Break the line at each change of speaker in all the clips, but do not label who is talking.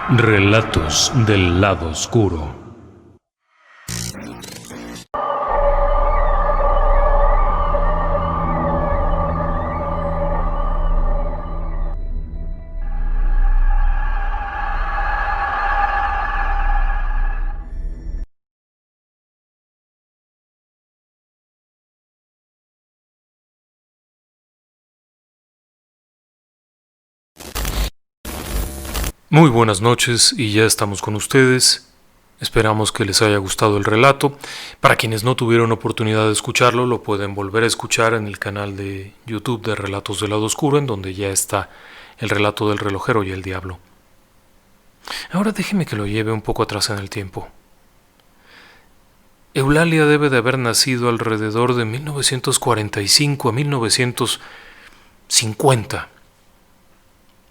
Relatos del lado oscuro. Muy buenas noches y ya estamos con ustedes. Esperamos que les haya gustado el relato. Para quienes no tuvieron oportunidad de escucharlo, lo pueden volver a escuchar en el canal de YouTube de Relatos del Lado Oscuro, en donde ya está el relato del relojero y el diablo. Ahora déjeme que lo lleve un poco atrás en el tiempo. Eulalia debe de haber nacido alrededor de 1945 a 1950.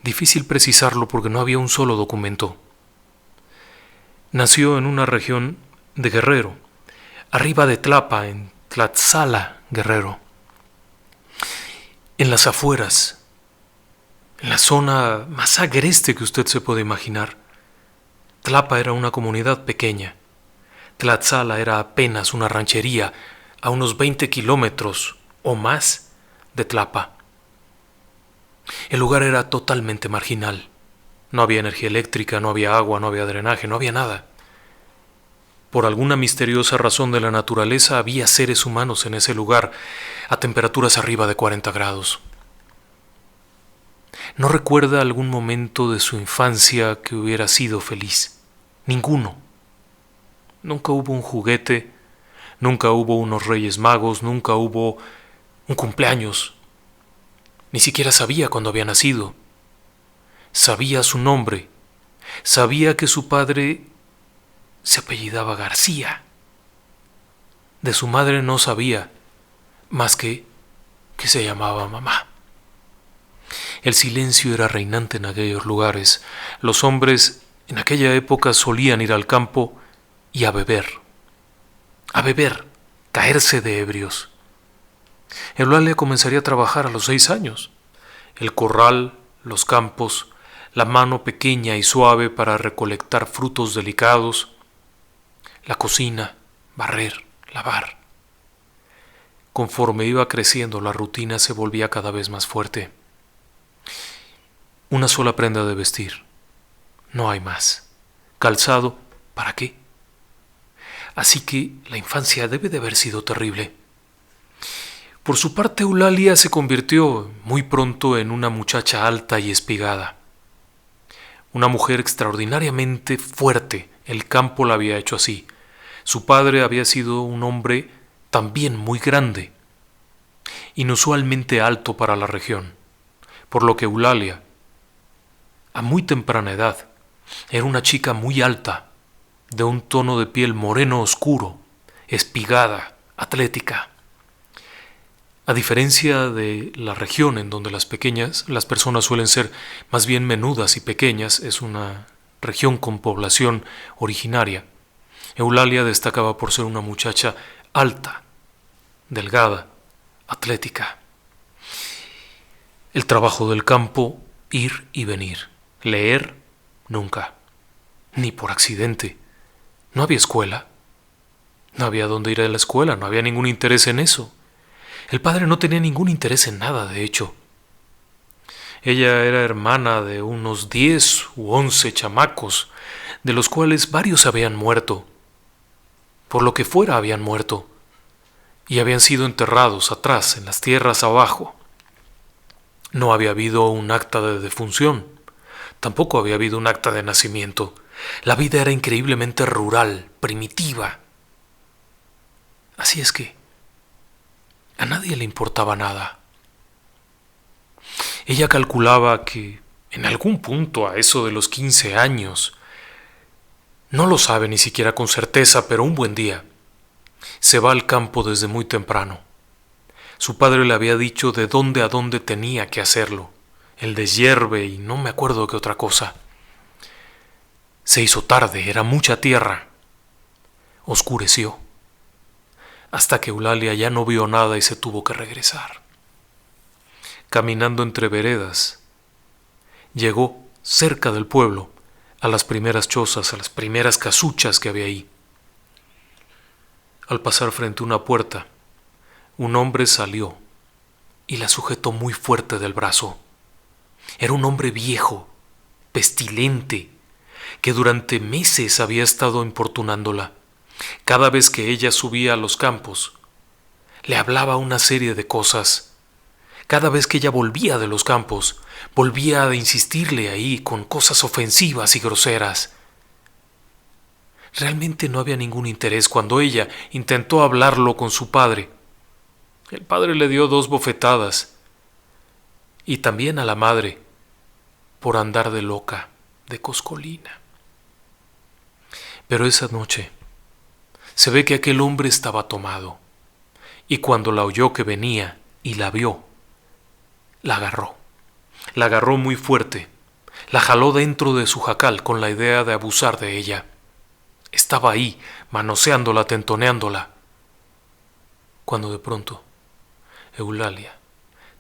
Difícil precisarlo porque no había un solo documento. Nació en una región de Guerrero, arriba de Tlapa, en Tlaxcala, Guerrero. En las afueras, en la zona más agreste que usted se puede imaginar. Tlapa era una comunidad pequeña. Tlaxcala era apenas una ranchería a unos 20 kilómetros o más de Tlapa. El lugar era totalmente marginal. No había energía eléctrica, no había agua, no había drenaje, no había nada. Por alguna misteriosa razón de la naturaleza había seres humanos en ese lugar a temperaturas arriba de 40 grados. No recuerda algún momento de su infancia que hubiera sido feliz. Ninguno. Nunca hubo un juguete, nunca hubo unos Reyes Magos, nunca hubo un cumpleaños. Ni siquiera sabía cuándo había nacido. Sabía su nombre. Sabía que su padre se apellidaba García. De su madre no sabía, más que se llamaba mamá. El silencio era reinante en aquellos lugares. Los hombres en aquella época solían ir al campo y a beber, caerse de ebrios. Eulalia comenzaría a trabajar a los 6 años. El corral, los campos, la mano pequeña y suave para recolectar frutos delicados, la cocina, barrer, lavar. Conforme iba creciendo, la rutina se volvía cada vez más fuerte. Una sola prenda de vestir, no hay más. Calzado, ¿para qué? Así que la infancia debe de haber sido terrible. Por su parte, Eulalia se convirtió muy pronto en una muchacha alta y espigada. Una mujer extraordinariamente fuerte. El campo la había hecho así. Su padre había sido un hombre también muy grande, inusualmente alto para la región, por lo que Eulalia, a muy temprana edad, era una chica muy alta, de un tono de piel moreno oscuro, espigada, atlética. A diferencia de la región en donde las personas suelen ser más bien menudas y pequeñas, es una región con población originaria. Eulalia destacaba por ser una muchacha alta, delgada, atlética. El trabajo del campo, ir y venir. Leer, nunca. Ni por accidente. No había escuela. No había dónde ir a la escuela, no había ningún interés en eso. El padre no tenía ningún interés en nada, de hecho. Ella era hermana de unos 10 u 11 chamacos, de los cuales varios habían muerto. Por lo que fuera habían muerto, y habían sido enterrados atrás, en las tierras abajo. No había habido un acta de defunción, tampoco había habido un acta de nacimiento. La vida era increíblemente rural, primitiva. Así es que a nadie le importaba nada. Ella calculaba que en algún punto, a eso de los 15 años, no lo sabe ni siquiera con certeza, pero un buen día, se va al campo desde muy temprano. Su padre le había dicho de dónde a dónde tenía que hacerlo, el deshierve y no me acuerdo qué otra cosa. Se hizo tarde, era mucha tierra. Oscureció, hasta que Eulalia ya no vio nada y se tuvo que regresar. Caminando entre veredas, llegó cerca del pueblo a las primeras chozas, a las primeras casuchas que había ahí. Al pasar frente a una puerta, un hombre salió y la sujetó muy fuerte del brazo. Era un hombre viejo, pestilente, que durante meses había estado importunándola. Cada vez que ella subía a los campos, le hablaba una serie de cosas. Cada vez que ella volvía de los campos, volvía a insistirle ahí con cosas ofensivas y groseras. Realmente no había ningún interés cuando ella intentó hablarlo con su padre. El padre le dio 2 bofetadas, y también a la madre, por andar de loca, de coscolina. Pero esa noche se ve que aquel hombre estaba tomado, y cuando la oyó que venía y la vio, la agarró. La agarró muy fuerte, la jaló dentro de su jacal con la idea de abusar de ella. Estaba ahí, manoseándola, tentoneándola, cuando de pronto Eulalia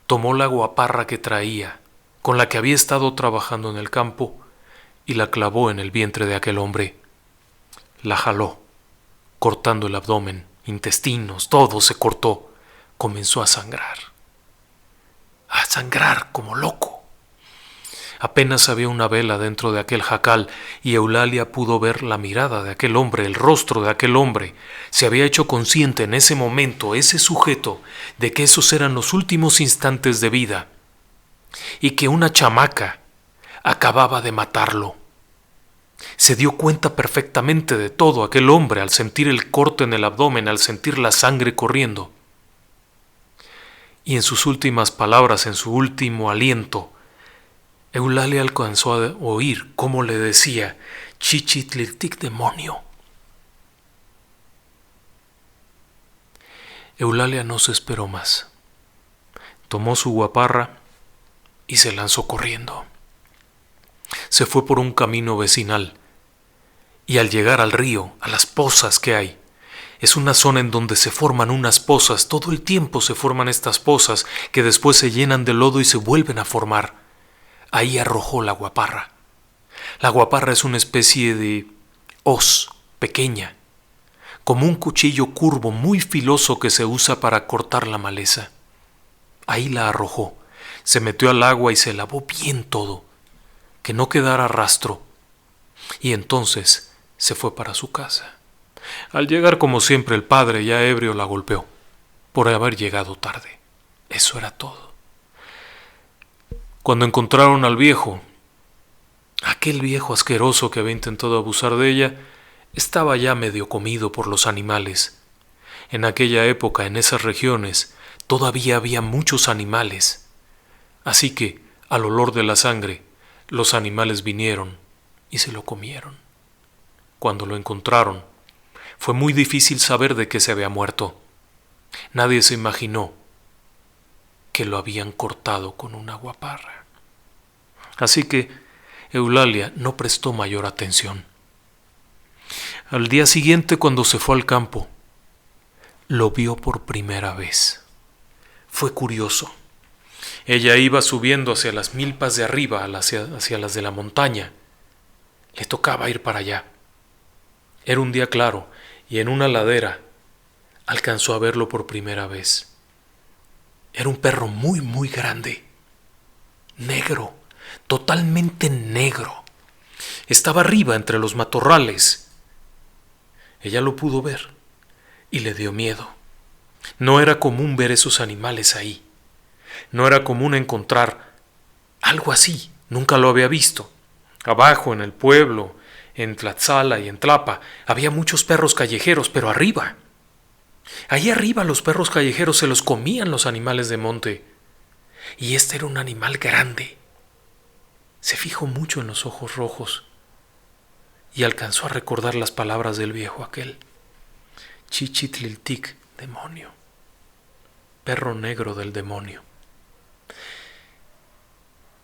tomó la guaparra que traía, con la que había estado trabajando en el campo, y la clavó en el vientre de aquel hombre. La jaló, cortando el abdomen, intestinos, todo se cortó. Comenzó a sangrar como loco. Apenas había una vela dentro de aquel jacal y Eulalia pudo ver la mirada de aquel hombre, el rostro de aquel hombre. Se había hecho consciente en ese momento, ese sujeto, de que esos eran los últimos instantes de vida y que una chamaca acababa de matarlo. Se dio cuenta perfectamente de todo aquel hombre al sentir el corte en el abdomen, al sentir la sangre corriendo. Y en sus últimas palabras, en su último aliento, Eulalia alcanzó a oír cómo le decía: Chichitliltic, demonio. Eulalia no se esperó más. Tomó su guaparra y se lanzó corriendo. Se fue por un camino vecinal y al llegar al río, a las pozas que hay, es una zona en donde se forman unas pozas, todo el tiempo se forman estas pozas que después se llenan de lodo y se vuelven a formar. Ahí arrojó la guaparra. La guaparra es una especie de hoz pequeña, como un cuchillo curvo muy filoso que se usa para cortar la maleza. Ahí la arrojó, se metió al agua y se lavó bien todo, que no quedara rastro, y entonces se fue para su casa. Al llegar, como siempre, el padre, ya ebrio, la golpeó por haber llegado tarde. Eso era todo. Cuando encontraron al viejo, aquel viejo asqueroso que había intentado abusar de ella, estaba ya medio comido por los animales. En aquella época, en esas regiones, todavía había muchos animales. Así que, al olor de la sangre, los animales vinieron y se lo comieron. Cuando lo encontraron, fue muy difícil saber de qué se había muerto. Nadie se imaginó que lo habían cortado con una guaparra. Así que Eulalia no prestó mayor atención. Al día siguiente, cuando se fue al campo, lo vio por primera vez. Fue curioso. Ella iba subiendo hacia las milpas de arriba, hacia las de la montaña. Le tocaba ir para allá. Era un día claro, y en una ladera alcanzó a verlo por primera vez. Era un perro muy, muy grande, negro, totalmente negro. Estaba arriba entre los matorrales. Ella lo pudo ver y le dio miedo. No era común ver esos animales ahí. No era común encontrar algo así. Nunca lo había visto. Abajo, en el pueblo, en Tlaxcala y en Tlapa, había muchos perros callejeros, pero arriba. Allí arriba los perros callejeros se los comían los animales de monte. Y este era un animal grande. Se fijó mucho en los ojos rojos y alcanzó a recordar las palabras del viejo aquel. Chichitliltic, demonio. Perro negro del demonio.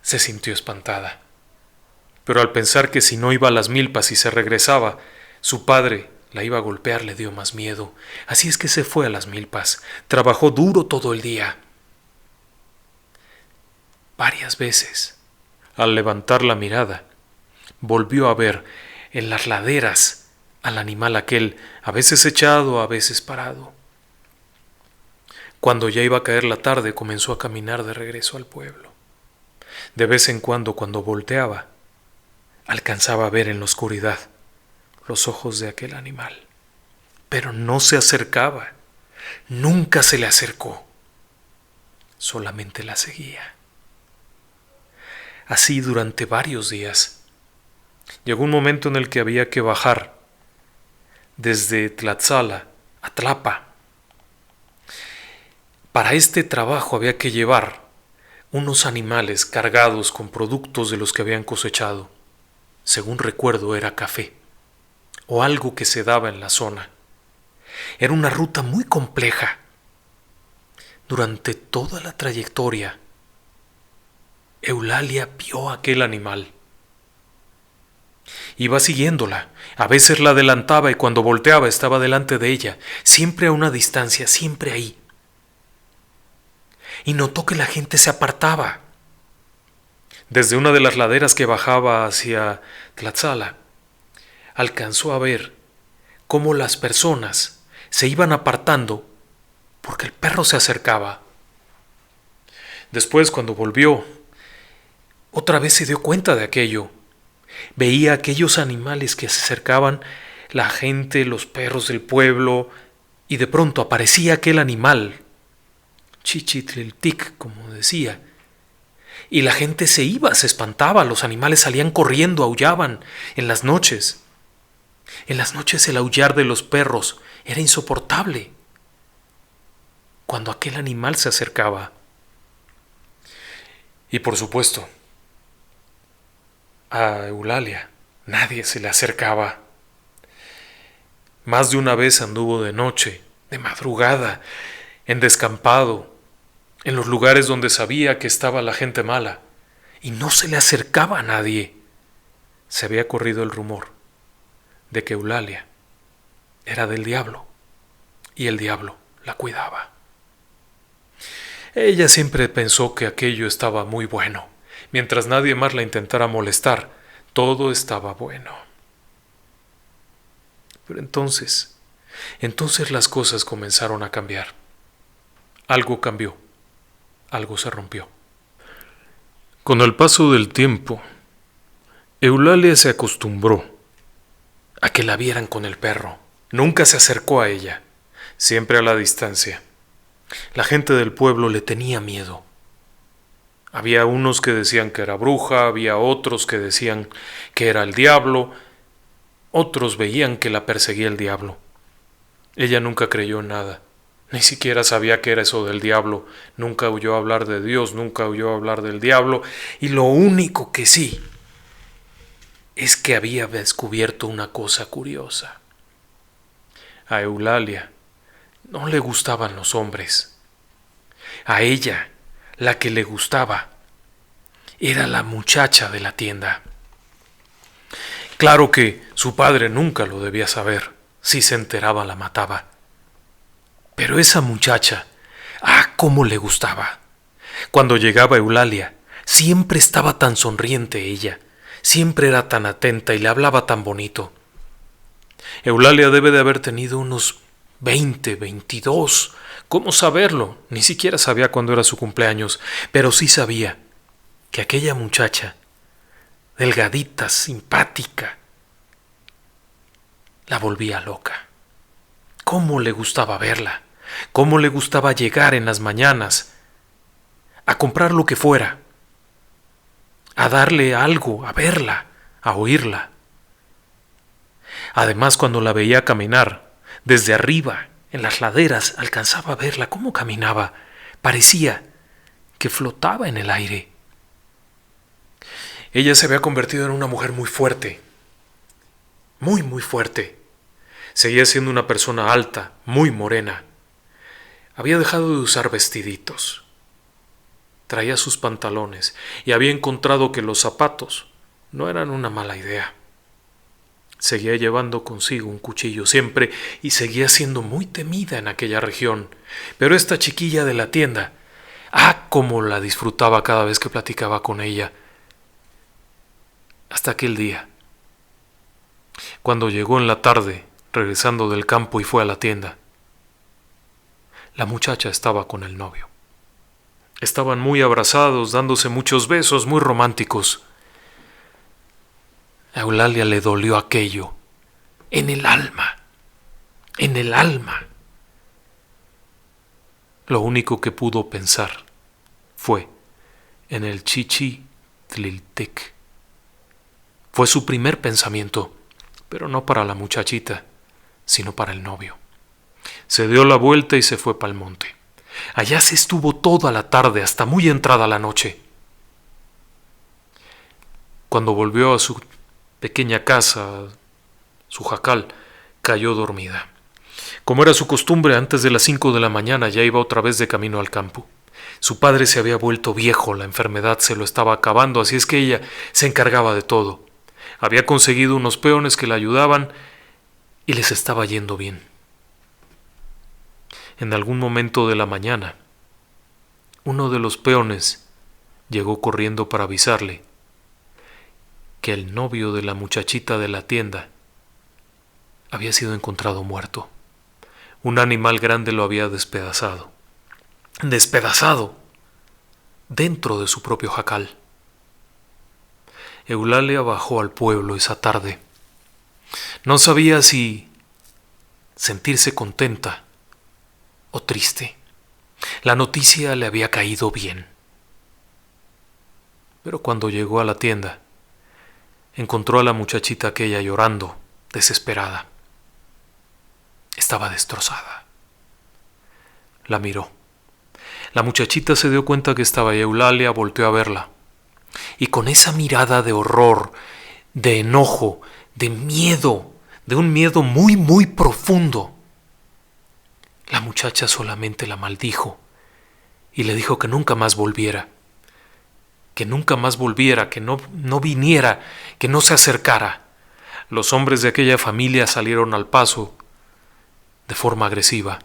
Se sintió espantada. Pero al pensar que si no iba a las milpas y se regresaba, su padre la iba a golpear, le dio más miedo. Así es que se fue a las milpas. Trabajó duro todo el día. Varias veces, al levantar la mirada, volvió a ver en las laderas al animal aquel, a veces echado, a veces parado. Cuando ya iba a caer la tarde, comenzó a caminar de regreso al pueblo. De vez en cuando volteaba, alcanzaba a ver en la oscuridad los ojos de aquel animal. Pero no se acercaba, nunca se le acercó, solamente la seguía. Así durante varios días. Llegó un momento en el que había que bajar desde Tlaxcala a Tlapa. Para este trabajo había que llevar unos animales cargados con productos de los que habían cosechado. Según recuerdo, era café o algo que se daba en la zona. Era una ruta muy compleja. Durante toda la trayectoria, Eulalia vio a aquel animal. Iba siguiéndola, a veces la adelantaba y cuando volteaba estaba delante de ella, siempre a una distancia, siempre ahí. Y notó que la gente se apartaba. Desde una de las laderas que bajaba hacia Tlaxcala, alcanzó a ver cómo las personas se iban apartando porque el perro se acercaba. Después, cuando volvió, otra vez se dio cuenta de aquello. Veía aquellos animales que se acercaban, la gente, los perros del pueblo, y de pronto aparecía aquel animal, Chichitliltic, como decía, y la gente se iba, se espantaba, los animales salían corriendo, aullaban en las noches. En las noches el aullar de los perros era insoportable. Cuando aquel animal se acercaba. Y por supuesto, a Eulalia nadie se le acercaba. Más de una vez anduvo de noche, de madrugada, en descampado, en los lugares donde sabía que estaba la gente mala, y no se le acercaba a nadie. Se había corrido el rumor de que Eulalia era del diablo, y el diablo la cuidaba. Ella siempre pensó que aquello estaba muy bueno. Mientras nadie más la intentara molestar, todo estaba bueno. Pero entonces las cosas comenzaron a cambiar. Algo cambió, algo se rompió. Con el paso del tiempo, Eulalia se acostumbró a que la vieran con el perro. Nunca se acercó a ella, siempre a la distancia. La gente del pueblo le tenía miedo. Había unos que decían que era bruja, había otros que decían que era el diablo, otros veían que la perseguía el diablo. Ella nunca creyó en nada, ni siquiera sabía qué era eso del diablo, nunca oyó hablar de Dios, nunca oyó hablar del diablo, y lo único que sí es que había descubierto una cosa curiosa. A Eulalia no le gustaban los hombres. A ella, la que le gustaba, era la muchacha de la tienda. Claro que su padre nunca lo debía saber. Si se enteraba, la mataba. Pero esa muchacha, cómo le gustaba. Cuando llegaba Eulalia, siempre estaba tan sonriente ella, siempre era tan atenta y le hablaba tan bonito. Eulalia debe de haber tenido unos 20, 22. ¿Cómo saberlo? Ni siquiera sabía cuándo era su cumpleaños, pero sí sabía que aquella muchacha, delgadita, simpática, la volvía loca. ¿Cómo le gustaba verla? ¿Cómo le gustaba llegar en las mañanas a comprar lo que fuera, a darle algo, a verla, a oírla? Además, cuando la veía caminar desde arriba, en las laderas, alcanzaba a verla cómo caminaba. Parecía que flotaba en el aire. Ella se había convertido en una mujer muy fuerte, muy, muy fuerte. Seguía siendo una persona alta, muy morena. Había dejado de usar vestiditos. Traía sus pantalones y había encontrado que los zapatos no eran una mala idea. Seguía llevando consigo un cuchillo siempre y seguía siendo muy temida en aquella región. Pero esta chiquilla de la tienda, cómo la disfrutaba cada vez que platicaba con ella. Hasta aquel día Cuando llegó en la tarde, regresando del campo y fue a la tienda, la muchacha estaba con el novio. Estaban muy abrazados, dándose muchos besos, muy románticos. A Eulalia le dolió aquello, en el alma, en el alma. Lo único que pudo pensar fue en el Chichitliltec. Fue su primer pensamiento, pero no para la muchachita, sino para el novio. Se dio la vuelta y se fue pa'l monte. Allá se estuvo toda la tarde hasta muy entrada la noche. Cuando volvió a su pequeña casa, su jacal, cayó dormida. Como era su costumbre, antes de las 5 de la mañana ya iba otra vez de camino al campo. Su padre se había vuelto viejo, la enfermedad se lo estaba acabando, así es que ella se encargaba de todo. Había conseguido unos peones que la ayudaban y les estaba yendo bien. En algún momento de la mañana, uno de los peones llegó corriendo para avisarle que el novio de la muchachita de la tienda había sido encontrado muerto. Un animal grande lo había despedazado. Despedazado dentro de su propio jacal. Eulalia bajó al pueblo esa tarde. No sabía si sentirse contenta o triste. La noticia le había caído bien. Pero cuando llegó a la tienda, encontró a la muchachita aquella llorando, desesperada. Estaba destrozada. La miró. La muchachita se dio cuenta que estaba ahí. Eulalia volteó a verla. Y con esa mirada de horror, de enojo, de miedo, de un miedo muy, muy profundo, la muchacha solamente la maldijo y le dijo que nunca más volviera, que nunca más volviera, que no viniera, que no se acercara. Los hombres de aquella familia salieron al paso de forma agresiva.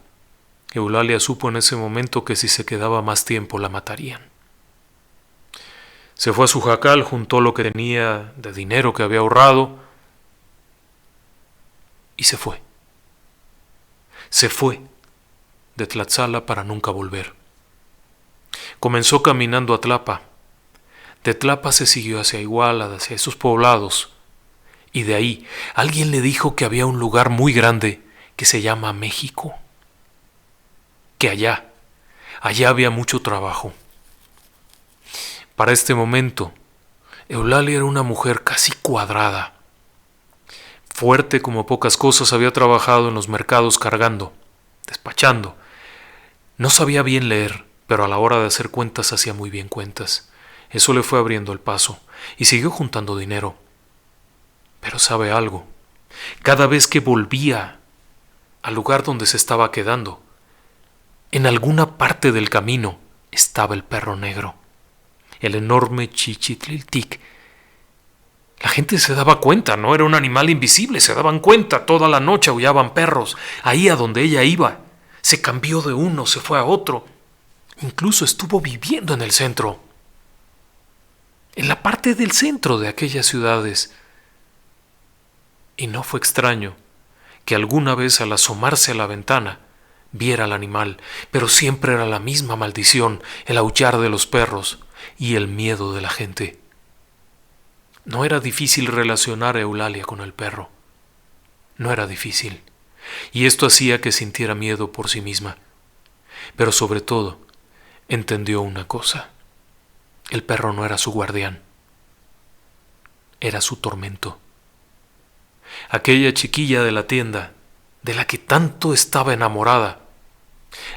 Eulalia supo en ese momento que si se quedaba más tiempo la matarían. Se fue a su jacal, juntó lo que tenía de dinero que había ahorrado y se fue. Se fue de Tlaxcala para nunca volver. Comenzó caminando a Tlapa. De Tlapa se siguió hacia Iguala, hacia esos poblados. Y de ahí alguien le dijo que había un lugar muy grande que se llama México. Que allá había mucho trabajo. Para este momento, Eulalia era una mujer casi cuadrada. Fuerte como pocas cosas, había trabajado en los mercados cargando, despachando. No sabía bien leer, pero a la hora de hacer cuentas hacía muy bien cuentas. Eso le fue abriendo el paso y siguió juntando dinero. Pero ¿sabe algo? Cada vez que volvía al lugar donde se estaba quedando, en alguna parte del camino estaba el perro negro, el enorme Chichitliltic. La gente se daba cuenta, no era un animal invisible, se daban cuenta, toda la noche aullaban perros, ahí a donde ella iba. Se cambió de uno, se fue a otro. Incluso estuvo viviendo en el centro, en la parte del centro de aquellas ciudades. Y no fue extraño que alguna vez al asomarse a la ventana viera al animal, pero siempre era la misma maldición, el aullar de los perros y el miedo de la gente. No era difícil relacionar a Eulalia con el perro. No era difícil. Y esto hacía que sintiera miedo por sí misma. Pero sobre todo, entendió una cosa. El perro no era su guardián. Era su tormento. Aquella chiquilla de la tienda, de la que tanto estaba enamorada,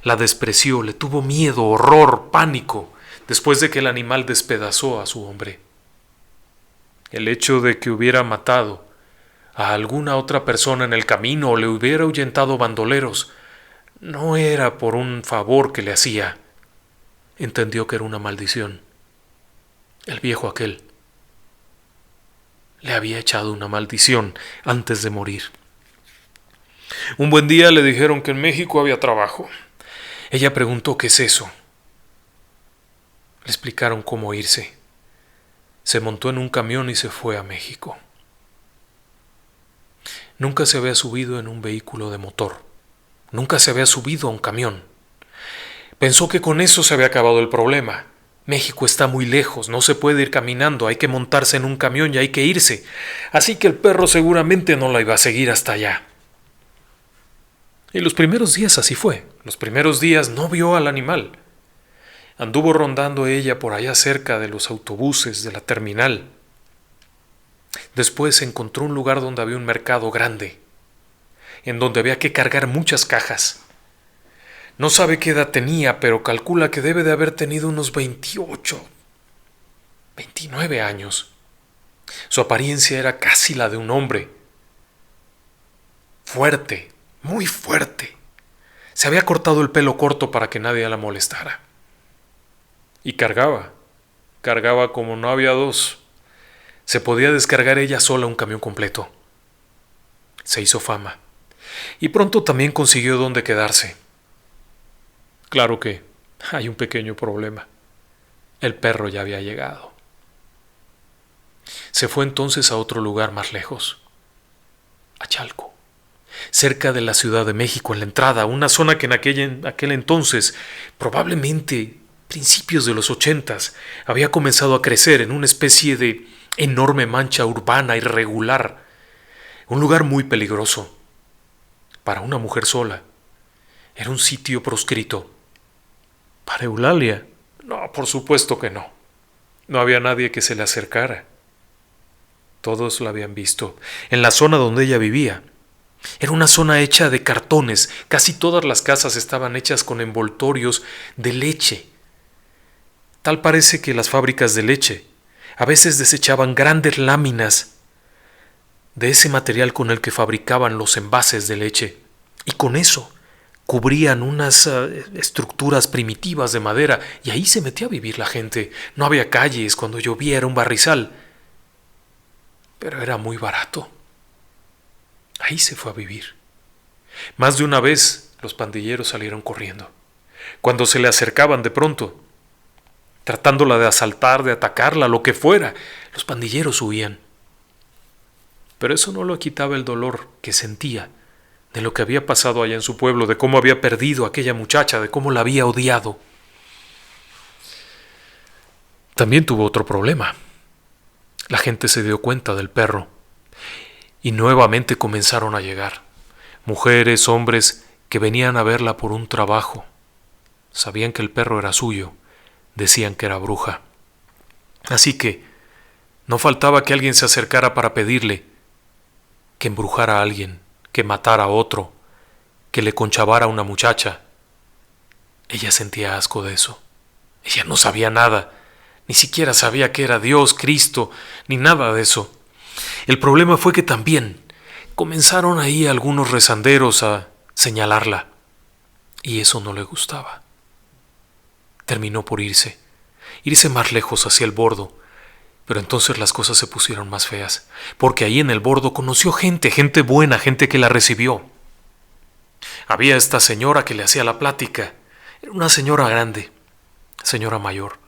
la despreció, le tuvo miedo, horror, pánico, después de que el animal despedazó a su hombre. El hecho de que hubiera matado a alguna otra persona en el camino o le hubiera ahuyentado bandoleros no era por un favor que le hacía. Entendió que era una maldición. El viejo aquel le había echado una maldición antes de morir. Un buen día le dijeron que en México había trabajo. Ella preguntó qué es eso. Le explicaron cómo irse. Se montó en un camión y se fue a México. Nunca se había subido en un vehículo de motor. Nunca se había subido a un camión. Pensó que con eso se había acabado el problema. México está muy lejos, no se puede ir caminando, hay que montarse en un camión y hay que irse. Así que el perro seguramente no la iba a seguir hasta allá. Y los primeros días así fue. Los primeros días no vio al animal. Anduvo rondando ella por allá cerca de los autobuses, de la terminal. Después encontró un lugar donde había un mercado grande, en donde había que cargar muchas cajas. No sabe qué edad tenía, pero calcula que debe de haber tenido unos 28, 29 años. Su apariencia era casi la de un hombre. Fuerte, muy fuerte. Se había cortado el pelo corto para que nadie la molestara. Y cargaba como no había dos. Se podía descargar ella sola un camión completo. Se hizo fama. Y pronto también consiguió dónde quedarse. Claro que hay un pequeño problema. El perro ya había llegado. Se fue entonces a otro lugar más lejos. A Chalco. Cerca de la Ciudad de México, en la entrada, una zona que en aquel entonces, probablemente principios de los 80s, había comenzado a crecer en una especie de enorme mancha urbana irregular, un lugar muy peligroso. Para una mujer sola, era un sitio proscrito. Para Eulalia, no, por supuesto que no. No había nadie que se le acercara. Todos la habían visto. En la zona donde ella vivía, era una zona hecha de cartones. Casi todas las casas estaban hechas con envoltorios de leche. Tal parece que las fábricas de leche a veces desechaban grandes láminas de ese material con el que fabricaban los envases de leche, y con eso cubrían unas estructuras primitivas de madera, y ahí se metía a vivir la gente. No había calles, cuando llovía era un barrizal, pero era muy barato. Ahí se fue a vivir. Más de una vez los pandilleros salieron corriendo. Cuando se le acercaban de pronto, tratándola de asaltar, de atacarla, lo que fuera, los pandilleros huían. Pero eso no le quitaba el dolor que sentía de lo que había pasado allá en su pueblo, de cómo había perdido a aquella muchacha, de cómo la había odiado. También tuvo otro problema. La gente se dio cuenta del perro y nuevamente comenzaron a llegar mujeres, hombres que venían a verla por un trabajo. Sabían que el perro era suyo, decían que era bruja. Así que no faltaba que alguien se acercara para pedirle que embrujara a alguien, que matara a otro, que le conchavara a una muchacha. Ella sentía asco de eso. Ella no sabía nada, ni siquiera sabía que era Dios, Cristo, ni nada de eso. El problema fue que también comenzaron ahí algunos rezanderos a señalarla, y eso no le gustaba. Terminó por irse más lejos hacia el Bordo, pero entonces las cosas se pusieron más feas, porque ahí en el Bordo conoció gente buena, gente que la recibió. Había esta señora que le hacía la plática, era una señora grande, señora mayor.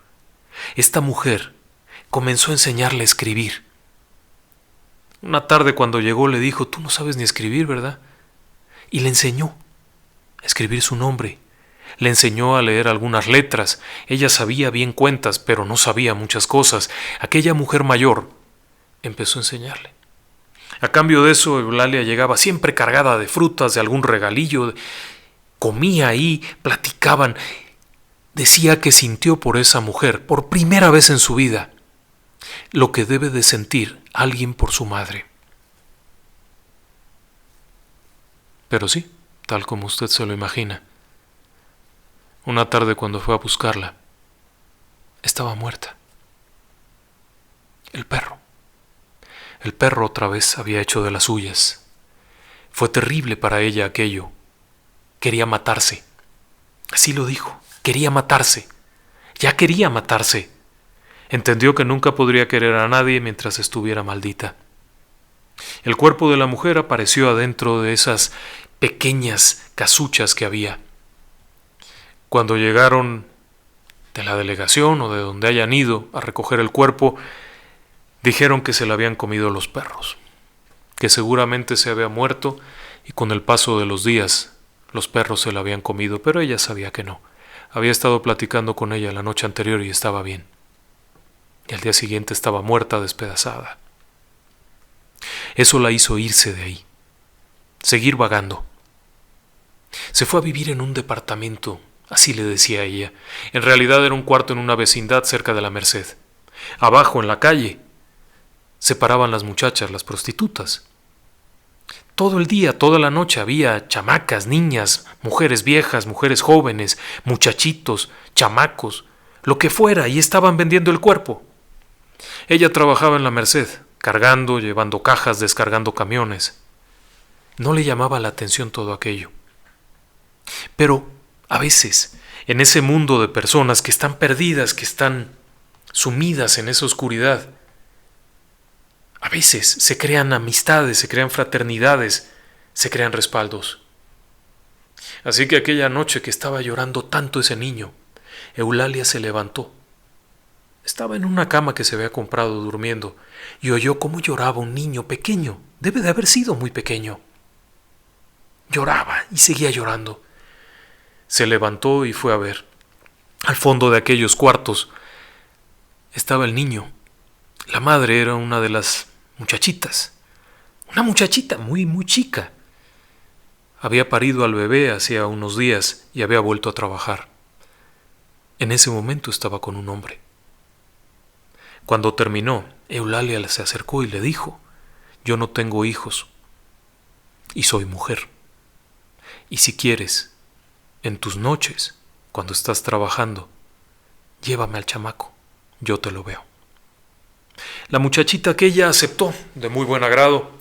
Esta mujer comenzó a enseñarle a escribir. Una tarde cuando llegó le dijo: «Tú no sabes ni escribir, ¿verdad?». Y le enseñó a escribir su nombre. Le enseñó a leer algunas letras. Ella sabía bien cuentas, pero no sabía muchas cosas. Aquella mujer mayor empezó a enseñarle. A cambio de eso, Eulalia llegaba siempre cargada de frutas, de algún regalillo. Comía ahí, platicaban. Decía que sintió por esa mujer, por primera vez en su vida, lo que debe de sentir alguien por su madre. Pero sí, tal como usted se lo imagina. Una tarde cuando fue a buscarla, estaba muerta. El perro otra vez había hecho de las suyas. Fue terrible para ella aquello. Quería matarse. Así lo dijo, quería matarse. Ya quería matarse. Entendió que nunca podría querer a nadie mientras estuviera maldita. El cuerpo de la mujer apareció adentro de esas pequeñas casuchas que había. Cuando llegaron de la delegación o de donde hayan ido a recoger el cuerpo, dijeron que se lo habían comido los perros. que seguramente se había muerto y con el paso de los días los perros se la habían comido, pero ella sabía que no. Había estado platicando con ella la noche anterior y estaba bien. Y al día siguiente estaba muerta, despedazada. Eso la hizo irse de ahí, seguir vagando. Se fue a vivir en un departamento, así le decía ella. En realidad era un cuarto en una vecindad cerca de la Merced. Abajo, en la calle, se paraban las muchachas, las prostitutas. Todo el día, toda la noche había chamacas, niñas, mujeres viejas, mujeres jóvenes, muchachitos, chamacos, lo que fuera, y estaban vendiendo el cuerpo. Ella trabajaba en la Merced, cargando, llevando cajas, descargando camiones. No le llamaba la atención todo aquello. Pero a veces, en ese mundo de personas que están perdidas, que están sumidas en esa oscuridad, a veces se crean amistades, se crean fraternidades, se crean respaldos. Así que aquella noche que estaba llorando tanto ese niño, Eulalia se levantó. Estaba en una cama que se había comprado durmiendo y oyó cómo lloraba un niño pequeño. Debe de haber sido muy pequeño. Lloraba y seguía llorando. Se levantó y fue a ver. Al fondo de aquellos cuartos estaba el niño. La madre era una de las muchachitas. Una muchachita muy, muy chica. Había parido al bebé hacía unos días y había vuelto a trabajar. En ese momento estaba con un hombre. Cuando terminó, Eulalia se acercó y le dijo: yo no tengo hijos y soy mujer. Y si quieres, en tus noches, cuando estás trabajando, llévame al chamaco, yo te lo veo. La muchachita aquella aceptó de muy buen agrado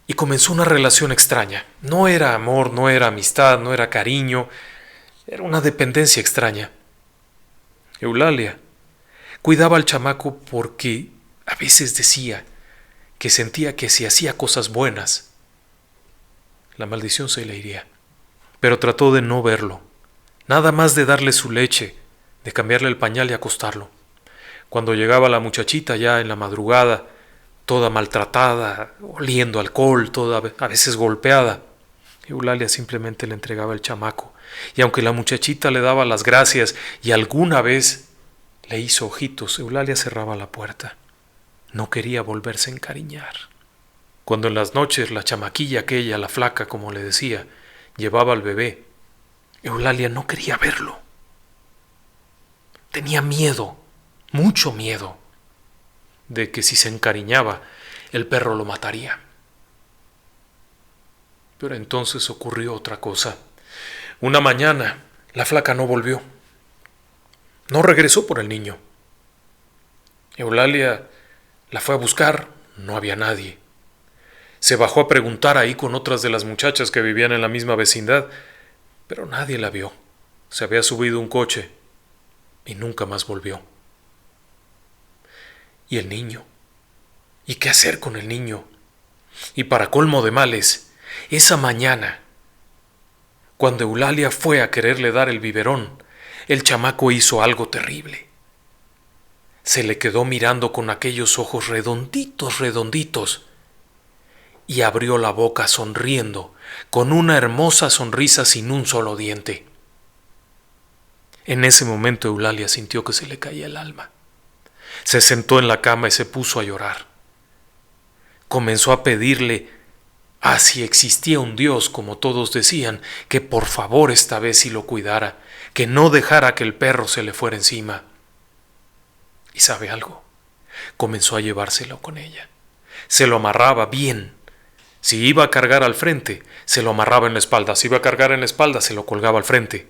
y comenzó una relación extraña. No era amor, no era amistad, no era cariño, era una dependencia extraña. Eulalia cuidaba al chamaco porque a veces decía que sentía que si hacía cosas buenas, la maldición se le iría. Pero trató de no verlo, nada más de darle su leche, de cambiarle el pañal y acostarlo. Cuando llegaba la muchachita ya en la madrugada, toda maltratada, oliendo alcohol, toda a veces golpeada, Eulalia simplemente le entregaba el chamaco. Y aunque la muchachita le daba las gracias y alguna vez le hizo ojitos, Eulalia cerraba la puerta. No quería volverse a encariñar. Cuando en las noches la chamaquilla aquella, la flaca como le decía, llevaba al bebé, Eulalia no quería verlo. Tenía miedo, mucho miedo, de que si se encariñaba, el perro lo mataría. Pero entonces ocurrió otra cosa. Una mañana, la flaca no volvió. No regresó por el niño. Eulalia la fue a buscar, no había nadie. Se bajó a preguntar ahí con otras de las muchachas que vivían en la misma vecindad, pero nadie la vio. Se había subido un coche y nunca más volvió. ¿Y el niño? ¿Y qué hacer con el niño? Y para colmo de males, esa mañana, cuando Eulalia fue a quererle dar el biberón, el chamaco hizo algo terrible. Se le quedó mirando con aquellos ojos redonditos, redonditos, y abrió la boca sonriendo, con una hermosa sonrisa sin un solo diente. En ese momento Eulalia sintió que se le caía el alma. Se sentó en la cama y se puso a llorar. Comenzó a pedirle, si existía un Dios, como todos decían, que por favor esta vez sí lo cuidara, que no dejara que el perro se le fuera encima. ¿Y sabe algo? Comenzó a llevárselo con ella. Se lo amarraba bien. Si iba a cargar al frente, se lo amarraba en la espalda. Si iba a cargar en la espalda, se lo colgaba al frente.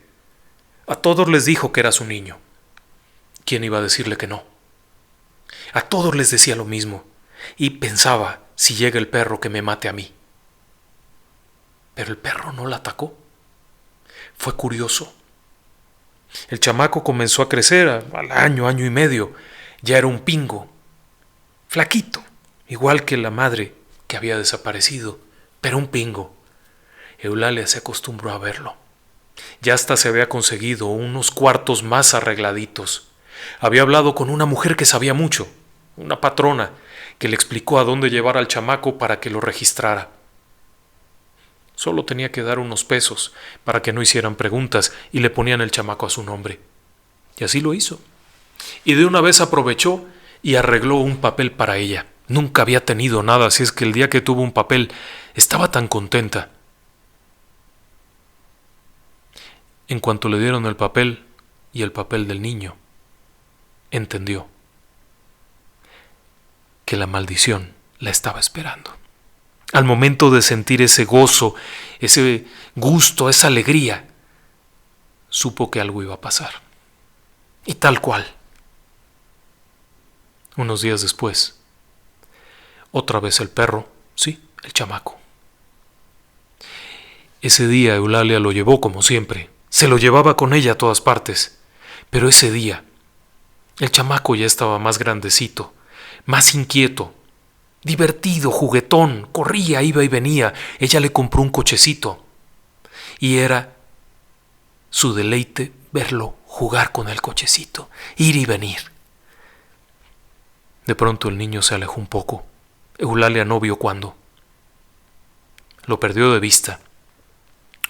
A todos les dijo que era su niño. ¿Quién iba a decirle que no? A todos les decía lo mismo. Y pensaba, si llega el perro, que me mate a mí. Pero el perro no la atacó. Fue curioso. El chamaco comenzó a crecer al año, año y medio. Ya era un pingo. Flaquito, igual que la madre que había desaparecido, pero un pingo. Eulalia se acostumbró a verlo. Ya hasta se había conseguido unos cuartos más arregladitos. Había hablado con una mujer que sabía mucho, una patrona, que le explicó a dónde llevar al chamaco para que lo registrara. Solo tenía que dar unos pesos para que no hicieran preguntas y le ponían el chamaco a su nombre. Y así lo hizo. Y de una vez aprovechó y arregló un papel para ella. Nunca había tenido nada, así es que el día que tuvo un papel estaba tan contenta. En cuanto le dieron el papel y el papel del niño, entendió que la maldición la estaba esperando. Al momento de sentir ese gozo, ese gusto, esa alegría, supo que algo iba a pasar. Y tal cual. Unos días después, otra vez el perro, sí, el chamaco. Ese día Eulalia lo llevó como siempre. Se lo llevaba con ella a todas partes. Pero ese día, el chamaco ya estaba más grandecito, más inquieto, divertido, juguetón, corría, iba y venía. Ella le compró un cochecito. Y era su deleite verlo jugar con el cochecito, ir y venir. De pronto el niño se alejó un poco. Eulalia no vio cuándo. Lo perdió de vista.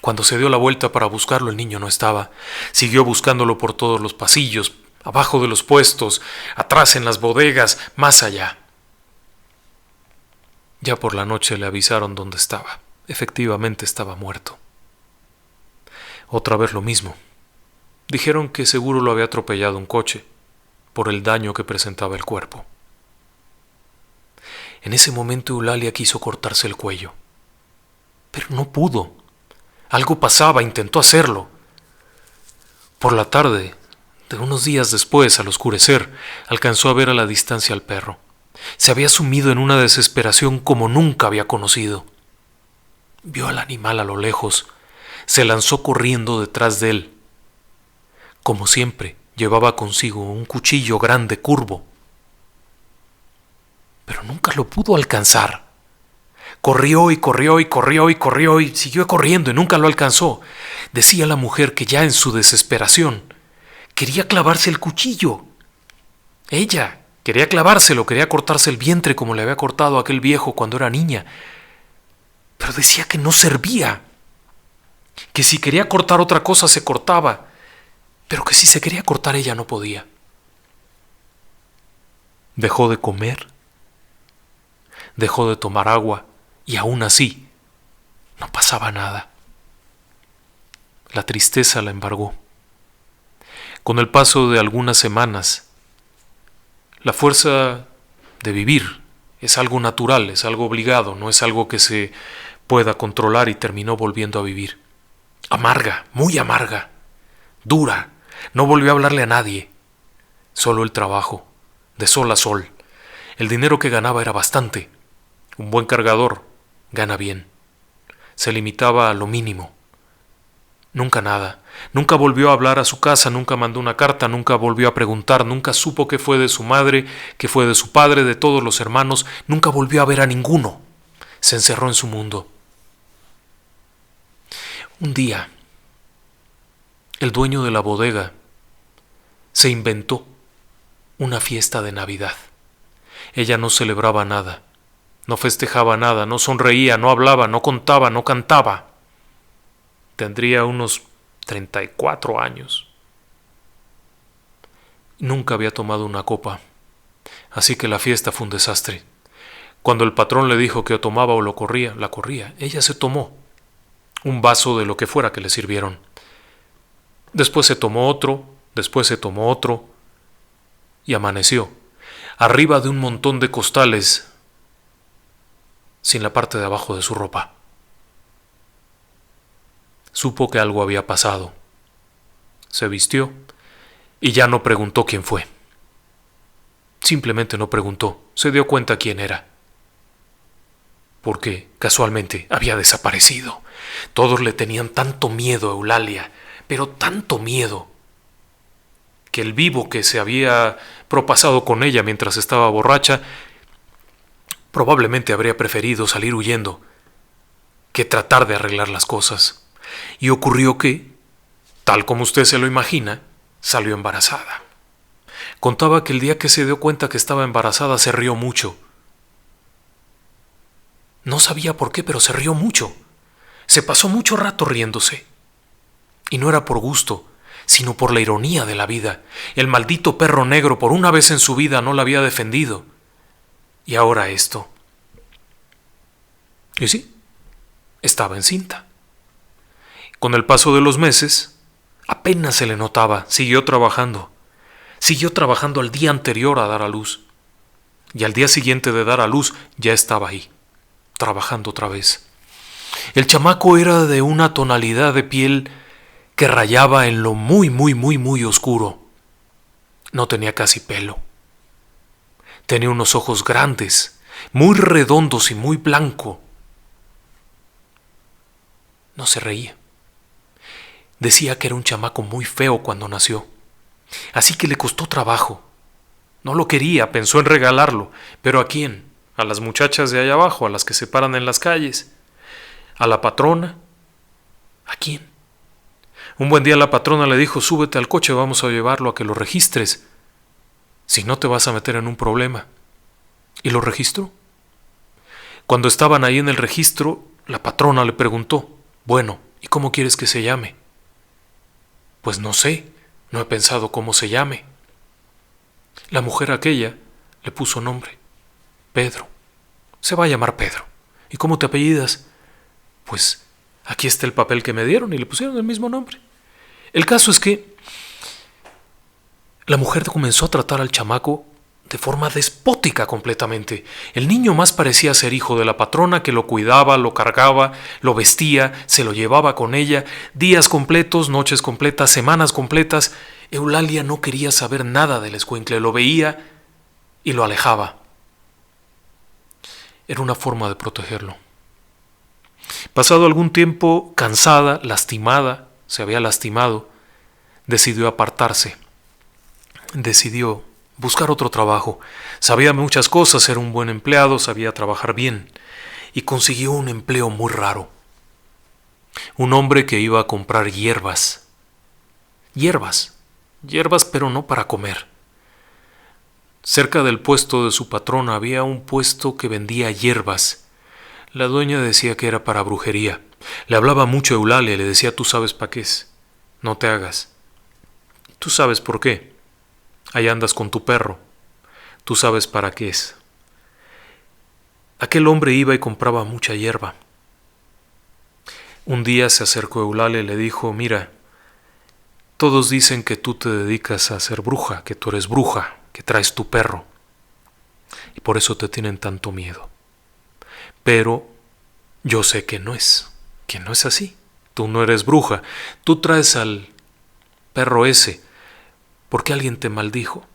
Cuando se dio la vuelta para buscarlo, el niño no estaba. Siguió buscándolo por todos los pasillos, abajo de los puestos, atrás en las bodegas, más allá. Ya por la noche le avisaron dónde estaba. Efectivamente estaba muerto. Otra vez lo mismo. Dijeron que seguro lo había atropellado un coche, por el daño que presentaba el cuerpo. En ese momento Eulalia quiso cortarse el cuello, pero no pudo. Algo pasaba, intentó hacerlo. Por la tarde, de unos días después, al oscurecer, alcanzó a ver a la distancia al perro. Se había sumido en una desesperación como nunca había conocido. Vio al animal a lo lejos, se lanzó corriendo detrás de él. Como siempre, llevaba consigo un cuchillo grande curvo, pero nunca lo pudo alcanzar. Corrió y corrió y corrió y corrió y siguió corriendo y nunca lo alcanzó. Decía la mujer que ya en su desesperación quería clavarse el cuchillo. Ella quería clavárselo, quería cortarse el vientre como le había cortado a aquel viejo cuando era niña. Pero decía que no servía, que si quería cortar otra cosa se cortaba, pero que si se quería cortar ella no podía. Dejó de comer, dejó de tomar agua y aún así no pasaba nada. La tristeza la embargó. Con el paso de algunas semanas, la fuerza de vivir es algo natural, es algo obligado, no es algo que se pueda controlar, y terminó volviendo a vivir. Amarga, muy amarga, dura. No volvió a hablarle a nadie. Solo el trabajo, de sol a sol. El dinero que ganaba era bastante. Un buen cargador gana bien. Se limitaba a lo mínimo. Nunca nada. Nunca volvió a hablar a su casa, nunca mandó una carta, nunca volvió a preguntar, nunca supo qué fue de su madre, qué fue de su padre, de todos los hermanos, nunca volvió a ver a ninguno. Se encerró en su mundo. Un día, el dueño de la bodega se inventó una fiesta de Navidad. Ella no celebraba nada, no festejaba nada, no sonreía, no hablaba, no contaba, no cantaba. Tendría unos 34 años. Nunca había tomado una copa, así que la fiesta fue un desastre. Cuando el patrón le dijo que o tomaba o la corría. Ella se tomó un vaso de lo que fuera que le sirvieron. Después se tomó otro, después se tomó otro, y amaneció arriba de un montón de costales, sin la parte de abajo de su ropa. Supo que algo había pasado. Se vistió y ya no preguntó quién fue. Simplemente no preguntó, se dio cuenta quién era. Porque casualmente había desaparecido. Todos le tenían tanto miedo a Eulalia, pero tanto miedo, que el vivo que se había propasado con ella mientras estaba borracha probablemente habría preferido salir huyendo que tratar de arreglar las cosas. Y ocurrió que, tal como usted se lo imagina, salió embarazada. Contaba que el día que se dio cuenta que estaba embarazada se rió mucho, No sabía por qué, pero se rió mucho. Se pasó mucho rato riéndose. Y no era por gusto, sino por la ironía de la vida. El maldito perro negro por una vez en su vida no la había defendido. Y ahora esto. Y sí, estaba encinta. Con el paso de los meses, apenas se le notaba, siguió trabajando. Siguió trabajando al día anterior a dar a luz. Y al día siguiente de dar a luz ya estaba ahí, trabajando otra vez. El chamaco era de una tonalidad de piel que rayaba en lo muy oscuro. No tenía casi pelo. Tenía unos ojos grandes, muy redondos y muy blanco. No se reía. Decía que era un chamaco muy feo cuando nació. Así que le costó trabajo. No lo quería, pensó en regalarlo. ¿Pero a quién? A las muchachas de allá abajo, a las que se paran en las calles. ¿A la patrona? ¿A quién? Un buen día la patrona le dijo: súbete al coche, vamos a llevarlo a que lo registres. Si no te vas a meter en un problema. ¿Y lo registró? Cuando estaban ahí en el registro, la patrona le preguntó: bueno, ¿y cómo quieres que se llame? Pues no sé, no he pensado cómo se llame. La mujer aquella le puso nombre: Pedro. Se va a llamar Pedro. ¿Y cómo te apellidas? Pues aquí está el papel que me dieron y le pusieron el mismo nombre. El caso es que la mujer comenzó a tratar al chamaco de forma despótica completamente. El niño más parecía ser hijo de la patrona, que lo cuidaba, lo cargaba, lo vestía, se lo llevaba con ella, días completos, noches completas, semanas completas. Eulalia no quería saber nada del escuincle, lo veía y lo alejaba. Era una forma de protegerlo. Pasado algún tiempo, cansada, lastimada, se había lastimado, decidió apartarse. Decidió buscar otro trabajo. Sabía muchas cosas, era un buen empleado, sabía trabajar bien. Y consiguió un empleo muy raro. Un hombre que iba a comprar hierbas. Hierbas, pero no para comer. Cerca del puesto de su patrona había un puesto que vendía hierbas. La dueña decía que era para brujería. Le hablaba mucho a Eulalia y le decía: tú sabes para qué es. No te hagas. Tú sabes por qué. Ahí andas con tu perro. Tú sabes para qué es. Aquel hombre iba y compraba mucha hierba. Un día se acercó a Eulalia y le dijo: mira, todos dicen que tú te dedicas a ser bruja, que tú eres bruja, que traes tu perro. Y por eso te tienen tanto miedo. Pero yo sé que no es así. Tú no eres bruja. Tú traes al perro ese porque alguien te maldijo.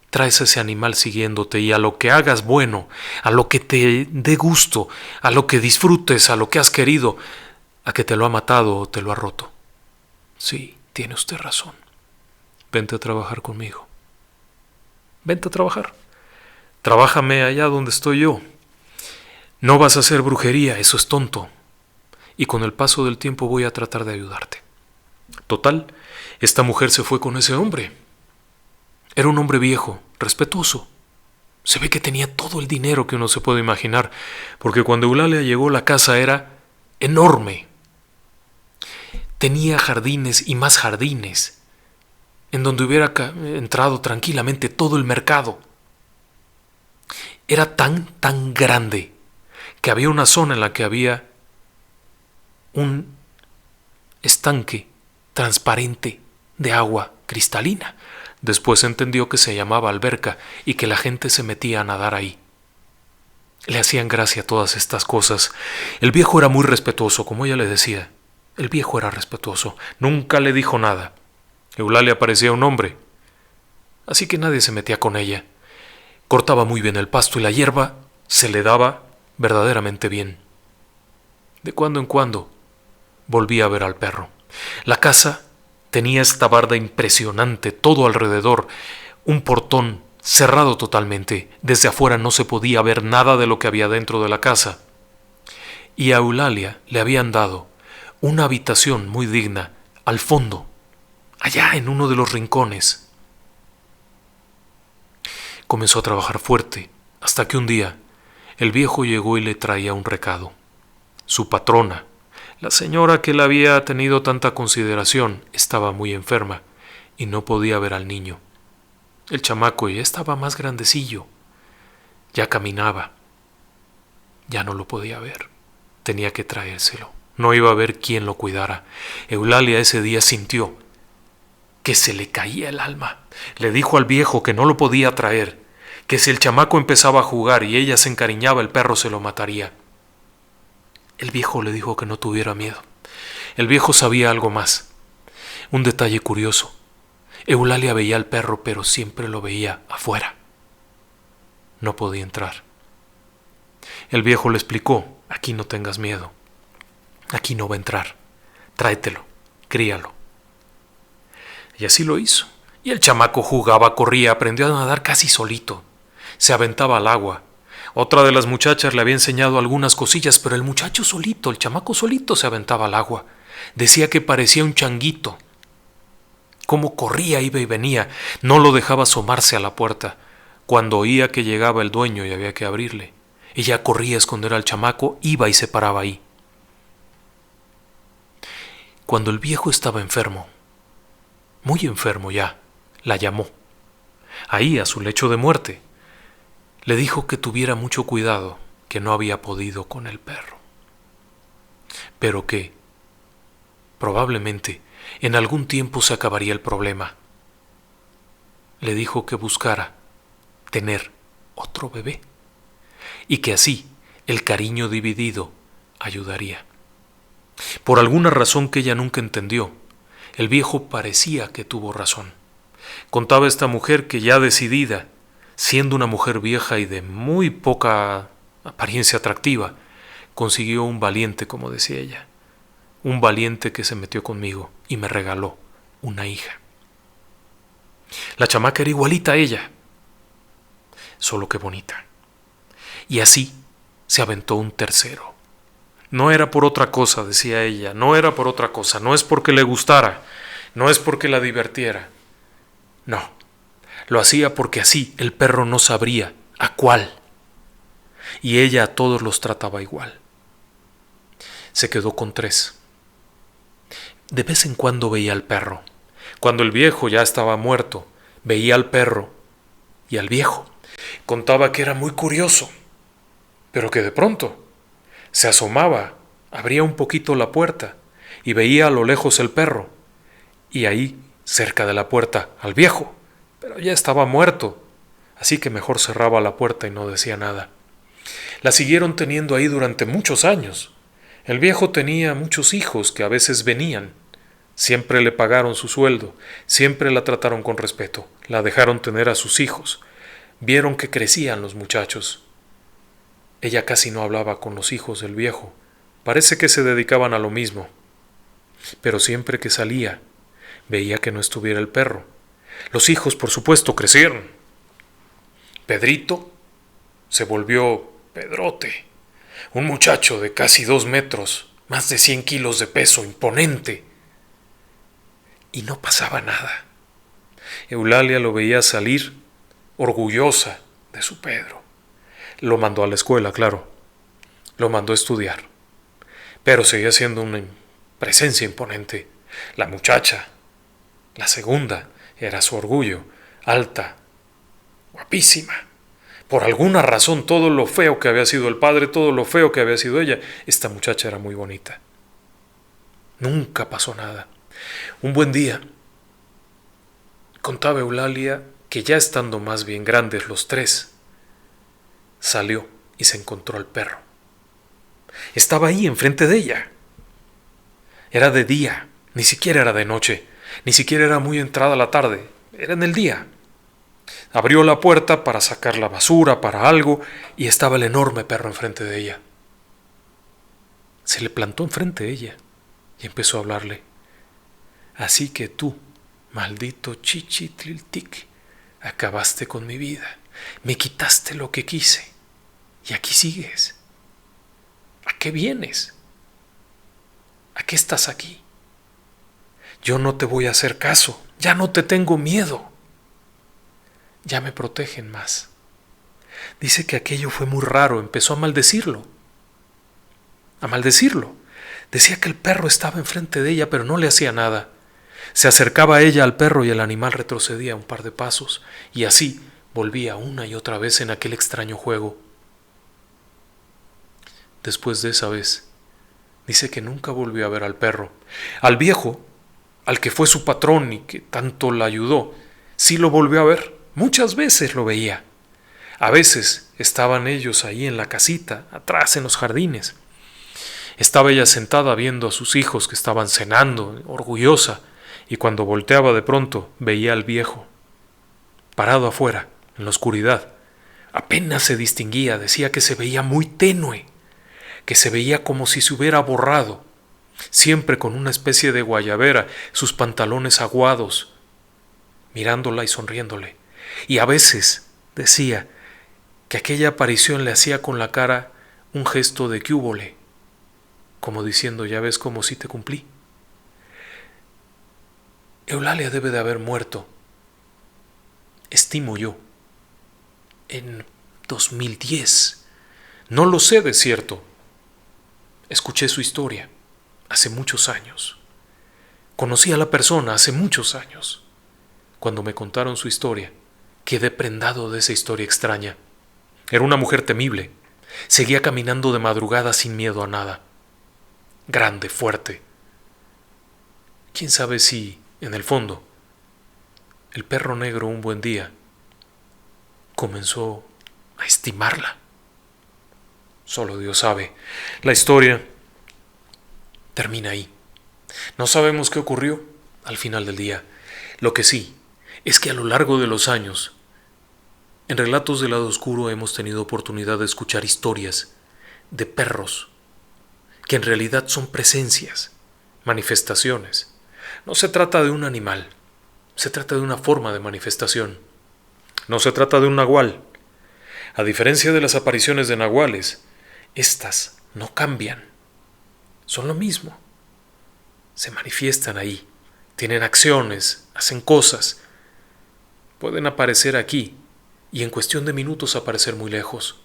Traes ese animal siguiéndote, y a lo que hagas bueno, a lo que te dé gusto, a lo que disfrutes, a lo que has querido, a que te lo ha matado o te lo ha roto. Sí, tiene usted razón. Vente a trabajar conmigo. Vente a trabajar. Trabájame allá donde estoy yo. No vas a hacer brujería, eso es tonto. Y con el paso del tiempo voy a tratar de ayudarte. Total, esta mujer se fue con ese hombre. Era un hombre viejo, respetuoso. Se ve que tenía todo el dinero que uno se puede imaginar, porque cuando Eulalia llegó, la casa era enorme. Tenía jardines y más jardines, en donde hubiera entrado tranquilamente todo el mercado. Era tan grande que había una zona en la que había un estanque transparente de agua cristalina. Después entendió que se llamaba alberca y que la gente se metía a nadar ahí. Le hacían gracia todas estas cosas. El viejo era muy respetuoso, como ella le decía. El viejo era respetuoso. Nunca le dijo nada. Eulalia parecía un hombre, así que nadie se metía con ella. Cortaba muy bien el pasto y la hierba se le daba verdaderamente bien. De cuando en cuando volvía a ver al perro. La casa tenía esta barda impresionante todo alrededor, un portón cerrado totalmente. Desde afuera no se podía ver nada de lo que había dentro de la casa. Y a Eulalia le habían dado una habitación muy digna al fondo, allá en uno de los rincones. Comenzó a trabajar fuerte, hasta que un día El viejo llegó y le traía un recado. Su patrona, la señora que le había tenido tanta consideración, estaba muy enferma y no podía ver al niño. El chamaco ya estaba más grandecillo, ya caminaba, ya no lo podía ver. Tenía que traérselo. No iba a haber quién lo cuidara. Eulalia ese día sintió que se le caía el alma. Le dijo al viejo que no lo podía traer, que si el chamaco empezaba a jugar y ella se encariñaba, el perro se lo mataría. El viejo le dijo que no tuviera miedo. El viejo sabía algo más. Un detalle curioso. Eulalia veía al perro, pero siempre lo veía afuera. No podía entrar. El viejo le explicó: aquí no tengas miedo. Aquí no va a entrar. Tráetelo, críalo. Y así lo hizo. Y el chamaco jugaba, corría, aprendió a nadar casi solito. Se aventaba al agua. Otra de las muchachas le había enseñado algunas cosillas, pero el muchacho solito, el chamaco solito se aventaba al agua. Decía que parecía un changuito. Cómo corría, iba y venía. No lo dejaba asomarse a la puerta. Cuando oía que llegaba el dueño y había que abrirle, ella corría a esconder al chamaco, iba y se paraba ahí. Cuando el viejo estaba enfermo, muy enfermo ya, la llamó. Ahí, a su lecho de muerte, le dijo que tuviera mucho cuidado, que no había podido con el perro, pero que, probablemente, en algún tiempo se acabaría el problema. Le dijo que buscara tener otro bebé y que así el cariño dividido ayudaría. Por alguna razón que ella nunca entendió, el viejo parecía que tuvo razón. Contaba esta mujer que ya decidida, siendo una mujer vieja y de muy poca apariencia atractiva, consiguió un valiente, como decía ella, un valiente que se metió conmigo y me regaló una hija. La chamaca era igualita a ella, solo que bonita. Y así se aventó un tercero. No era por otra cosa, decía ella, no era por otra cosa, no es porque le gustara, no es porque la divirtiera. No, lo hacía porque así el perro no sabría a cuál. Y ella a todos los trataba igual. Se quedó con 3. De vez en cuando veía al perro. Cuando el viejo ya estaba muerto, veía al perro y al viejo. Contaba que era muy curioso, pero que de pronto se asomaba, abría un poquito la puerta y veía a lo lejos el perro, y ahí, cerca de la puerta, al viejo, pero ya estaba muerto, así que mejor cerraba la puerta y no decía nada. La siguieron teniendo ahí durante muchos años. El viejo tenía muchos hijos que a veces venían. Siempre le pagaron su sueldo, siempre la trataron con respeto, la dejaron tener a sus hijos. Vieron que crecían los muchachos. Ella casi no hablaba con los hijos del viejo. Parece que se dedicaban a lo mismo. Pero siempre que salía, veía que no estuviera el perro. Los hijos, por supuesto, crecieron. Pedrito se volvió Pedrote, un muchacho de casi 2 metros, más de 100 kilos de peso, imponente. Y no pasaba nada. Eulalia lo veía salir, orgullosa de su Pedro. Lo mandó a la escuela, claro. Lo mandó a estudiar. Pero seguía siendo una presencia imponente. La muchacha, la segunda, era su orgullo. Alta, guapísima. Por alguna razón, todo lo feo que había sido el padre, todo lo feo que había sido ella, esta muchacha era muy bonita. Nunca pasó nada. Un buen día, contaba Eulalia que ya estando más bien grandes los 3, salió y se encontró al perro. Estaba ahí enfrente de ella. Era de día, ni siquiera era de noche, ni siquiera era muy entrada la tarde, era en el día. Abrió la puerta para sacar la basura, para algo, y estaba el enorme perro enfrente de ella. Se le plantó enfrente de ella y empezó a hablarle. Así que tú, maldito Chichitliltic, acabaste con mi vida, me quitaste lo que quise, y aquí sigues. ¿A qué vienes? ¿A qué estás aquí? Yo no te voy a hacer caso, ya no te tengo miedo. Ya me protegen más. Dice que aquello fue muy raro, empezó a maldecirlo. A maldecirlo. Decía que el perro estaba enfrente de ella, pero no le hacía nada. Se acercaba a ella al perro y el animal retrocedía un par de pasos, y así volvía una y otra vez en aquel extraño juego. Después de esa vez, dice que nunca volvió a ver al perro. Al viejo, al que fue su patrón y que tanto la ayudó, sí lo volvió a ver. Muchas veces lo veía. A veces estaban ellos ahí en la casita, atrás en los jardines. Estaba ella sentada viendo a sus hijos que estaban cenando, orgullosa, y cuando volteaba de pronto veía al viejo, parado afuera, en la oscuridad. Apenas se distinguía, decía que se veía muy tenue, que se veía como si se hubiera borrado, siempre con una especie de guayabera, sus pantalones aguados, mirándola y sonriéndole. Y a veces decía que aquella aparición le hacía con la cara un gesto de que húbole, como diciendo, ya ves cómo sí te cumplí. Eulalia debe de haber muerto, estimo yo, en 2010. No lo sé de cierto. Escuché su historia hace muchos años. Conocí a la persona hace muchos años. Cuando me contaron su historia, quedé prendado de esa historia extraña. Era una mujer temible. Seguía caminando de madrugada sin miedo a nada. Grande, fuerte. ¿Quién sabe si, en el fondo, el perro negro un buen día comenzó a estimarla? Solo Dios sabe. La historia termina ahí. No sabemos qué ocurrió al final del día. Lo que sí es que a lo largo de los años, en Relatos del Lado Oscuro hemos tenido oportunidad de escuchar historias de perros que en realidad son presencias, manifestaciones. No se trata de un animal, se trata de una forma de manifestación. No se trata de un nahual. A diferencia de las apariciones de nahuales, estas no cambian. Son lo mismo. Se manifiestan ahí, tienen acciones, hacen cosas. Pueden aparecer aquí y en cuestión de minutos aparecer muy lejos.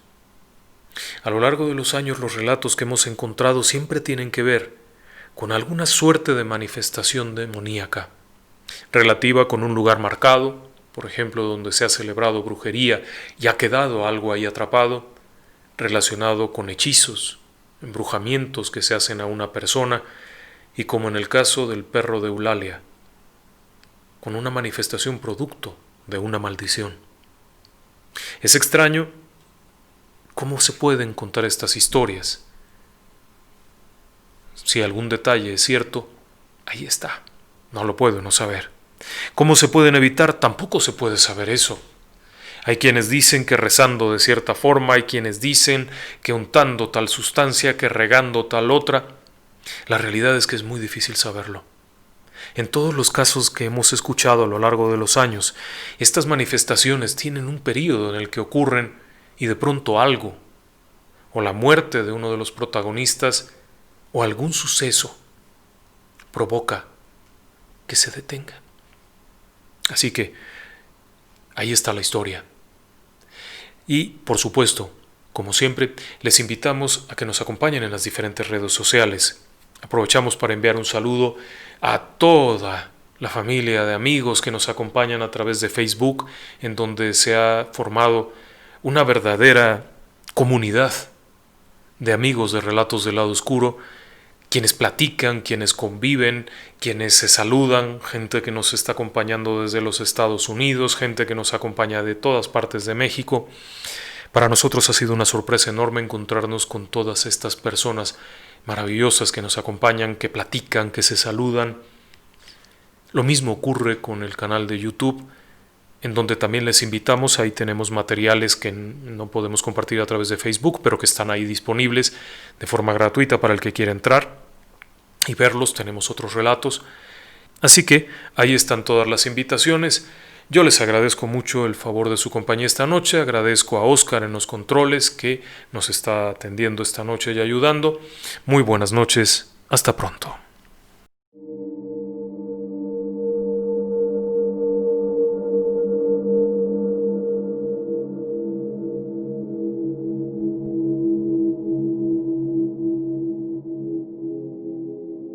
A lo largo de los años los relatos que hemos encontrado siempre tienen que ver con alguna suerte de manifestación demoníaca, relativa con un lugar marcado, por ejemplo donde se ha celebrado brujería y ha quedado algo ahí atrapado, relacionado con hechizos, embrujamientos que se hacen a una persona, y como en el caso del perro de Eulalia, con una manifestación producto de una maldición. Es extraño cómo se pueden contar estas historias. Si algún detalle es cierto, ahí está. No lo puedo no saber. ¿Cómo se pueden evitar? Tampoco se puede saber eso. Hay quienes dicen que rezando de cierta forma, hay quienes dicen que untando tal sustancia, que regando tal otra. La realidad es que es muy difícil saberlo. En todos los casos que hemos escuchado a lo largo de los años, estas manifestaciones tienen un periodo en el que ocurren y de pronto algo, o la muerte de uno de los protagonistas, o algún suceso, provoca que se detenga. Así que ahí está la historia. Y, por supuesto, como siempre, les invitamos a que nos acompañen en las diferentes redes sociales. Aprovechamos para enviar un saludo a toda la familia de amigos que nos acompañan a través de Facebook, en donde se ha formado una verdadera comunidad de amigos de Relatos del Lado Oscuro, quienes platican, quienes conviven, quienes se saludan, gente que nos está acompañando desde los Estados Unidos, gente que nos acompaña de todas partes de México. Para nosotros ha sido una sorpresa enorme encontrarnos con todas estas personas maravillosas que nos acompañan, que platican, que se saludan. Lo mismo ocurre con el canal de YouTube, en donde también les invitamos. Ahí tenemos materiales que no podemos compartir a través de Facebook, pero que están ahí disponibles de forma gratuita para el que quiera entrar y verlos. Tenemos otros relatos. Así que ahí están todas las invitaciones. Yo les agradezco mucho el favor de su compañía esta noche. Agradezco a Oscar en los controles que nos está atendiendo esta noche y ayudando. Muy buenas noches. Hasta pronto.